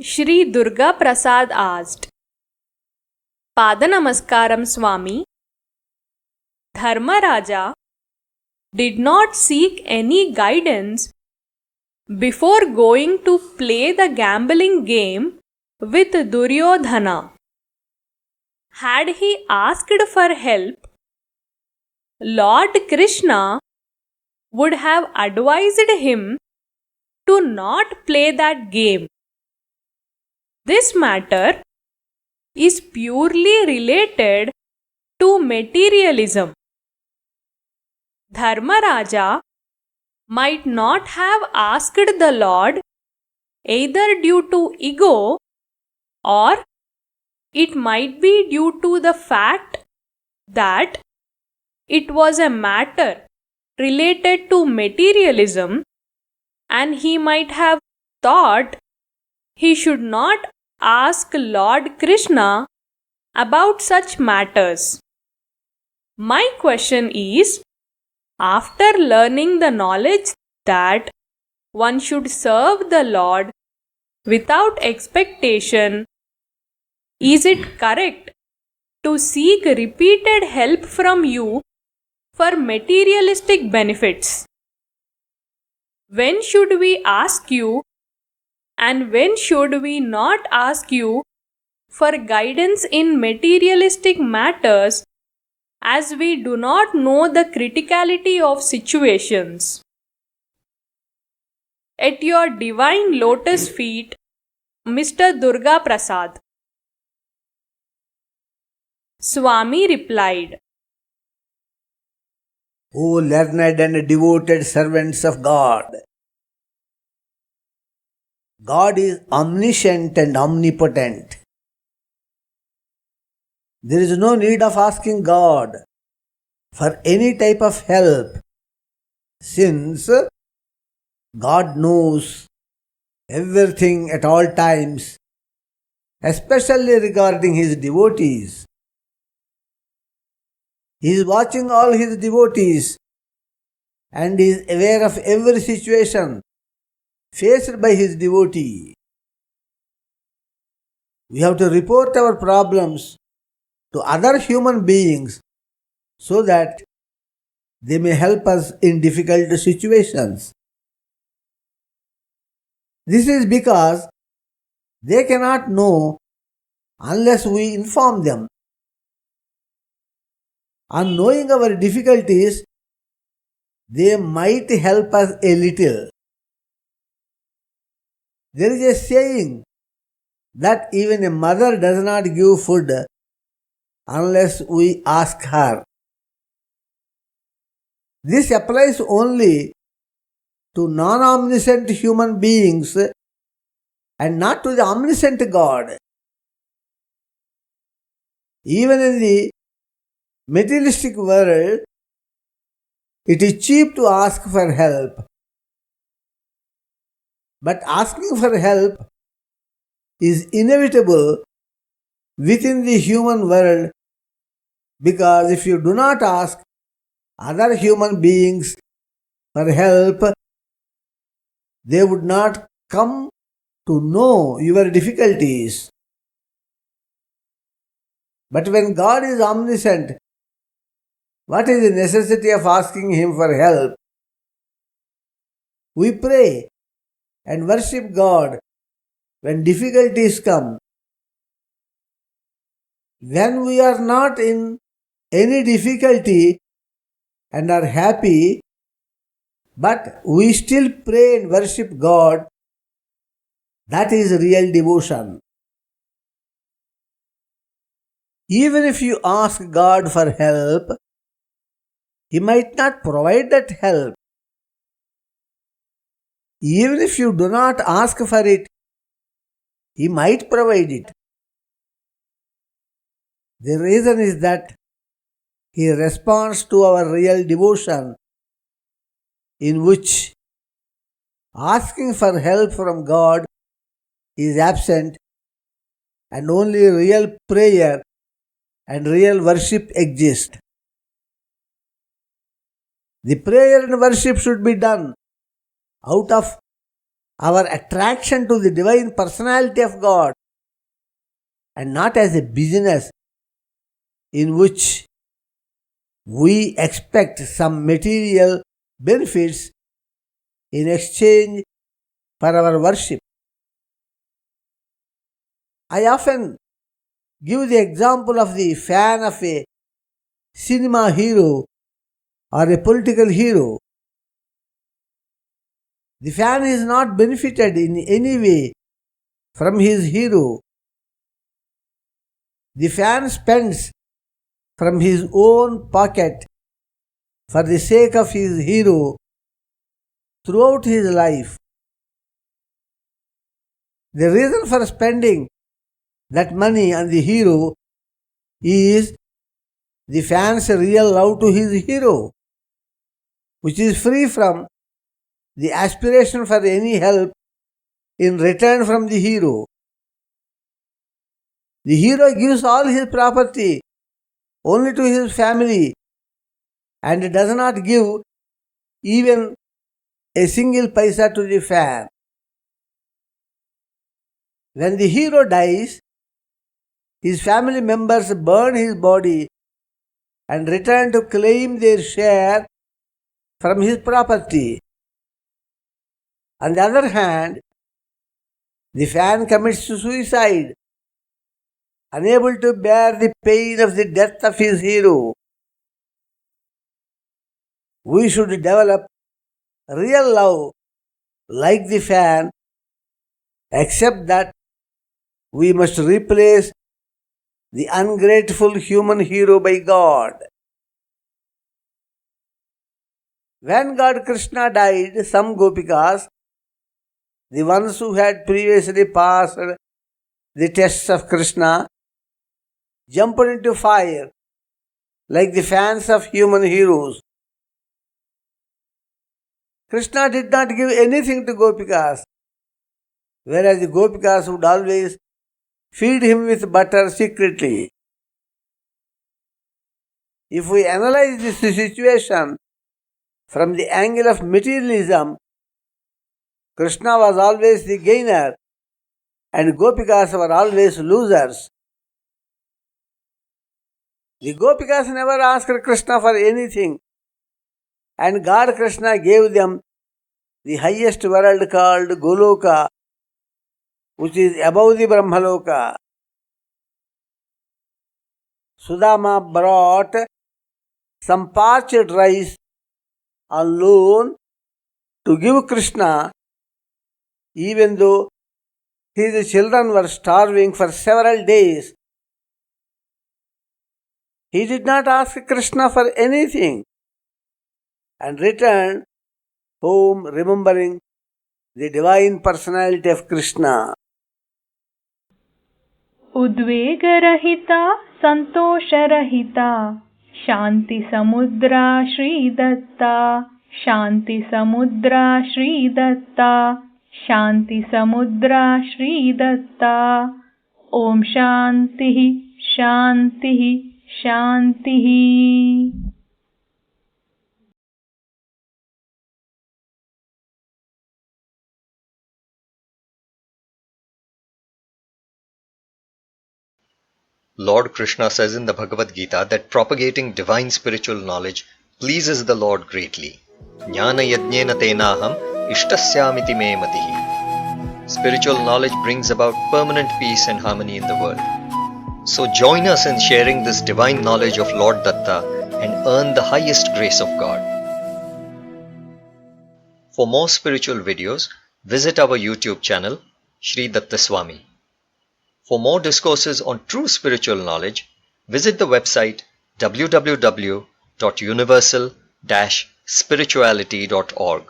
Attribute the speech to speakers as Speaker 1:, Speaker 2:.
Speaker 1: Shri Durga Prasad asked, Padanamaskaram Swami, Dharmaraja did not seek any guidance before going to play the gambling game with Duryodhana. Had he asked for help, Lord Krishna would have advised him to not play that game. This matter is purely related to materialism. Dharmaraja might not have asked the Lord either due to ego or it might be due to the fact that it was a matter related to materialism and he might have thought he should not ask Lord Krishna about such matters. My question is, after learning the knowledge that one should serve the Lord without expectation, is it correct to seek repeated help from you for materialistic benefits? When should we ask you and when should we not ask you for guidance in materialistic matters, as we do not know the criticality of situations? At your divine lotus feet, Mr. Durga Prasad. Swami replied,
Speaker 2: O learned and devoted servants of God, God is omniscient and omnipotent. There is no need of asking God for any type of help, since God knows everything at all times, especially regarding His devotees. He is watching all His devotees and is aware of every situation faced by His devotee. We have to report our problems to other human beings so that they may help us in difficult situations. This is because they cannot know unless we inform them. On knowing our difficulties, they might help us a little. There is a saying that even a mother does not give food unless we ask her. This applies only to non-omniscient human beings and not to the omniscient God. Even in the materialistic world, it is cheap to ask for help. But asking for help is inevitable within the human world, because if you do not ask other human beings for help, they would not come to know your difficulties. But when God is omniscient, what is the necessity of asking Him for help? We pray and worship God when difficulties come. When we are not in any difficulty and are happy, but we still pray and worship God, that is real devotion. Even if you ask God for help, He might not provide that help. Even if you do not ask for it, He might provide it. The reason is that He responds to our real devotion, in which asking for help from God is absent and only real prayer and real worship exist. The prayer and worship should be done out of our attraction to the divine personality of God, and not as a business in which we expect some material benefits in exchange for our worship. I often give the example of the fan of a cinema hero or a political hero. The fan is not benefited in any way from his hero. The fan spends from his own pocket for the sake of his hero throughout his life. The reason for spending that money on the hero is the fan's real love to his hero, which is free from the aspiration for any help in return from the hero. The hero gives all his property only to his family and does not give even a single paisa to the fan. When the hero dies, his family members burn his body and return to claim their share from his property. On the other hand, the fan commits suicide, unable to bear the pain of the death of his hero. We should develop real love like the fan, except that we must replace the ungrateful human hero by God. When God Krishna died, some Gopikas, the ones who had previously passed the tests of Krishna, jumped into fire like the fans of human heroes. Krishna did not give anything to Gopikas, whereas the Gopikas would always feed him with butter secretly. If we analyze this situation from the angle of materialism, Krishna was always the gainer and Gopikas were always losers. The Gopikas never asked Krishna for anything, and God Krishna gave them the highest world called Goloka, which is above the Brahmaloka. Sudama brought some parched rice on loan to give Krishna, even though his children were starving for several days. He did not ask Krishna for anything and returned home remembering the divine personality of Krishna.
Speaker 1: Udvegarahita Santosharahita Shanti Samudra Shri Datta Shanti Samudra Shri Datta Shanti Samudra Shri Datta Om Shantihi Shantihi Shantihi.
Speaker 3: Lord Krishna says in the Bhagavad Gita that propagating divine spiritual knowledge pleases the Lord greatly. Jnana yajnena tenaham ishtasyamiti me matihi. Spiritual knowledge brings about permanent peace and harmony in the world. So join us in sharing this divine knowledge of Lord Datta and earn the highest grace of God. For more spiritual videos, visit our YouTube channel, Shri Datta Swami. For more discourses on true spiritual knowledge, visit the website www.universal-spirituality.org.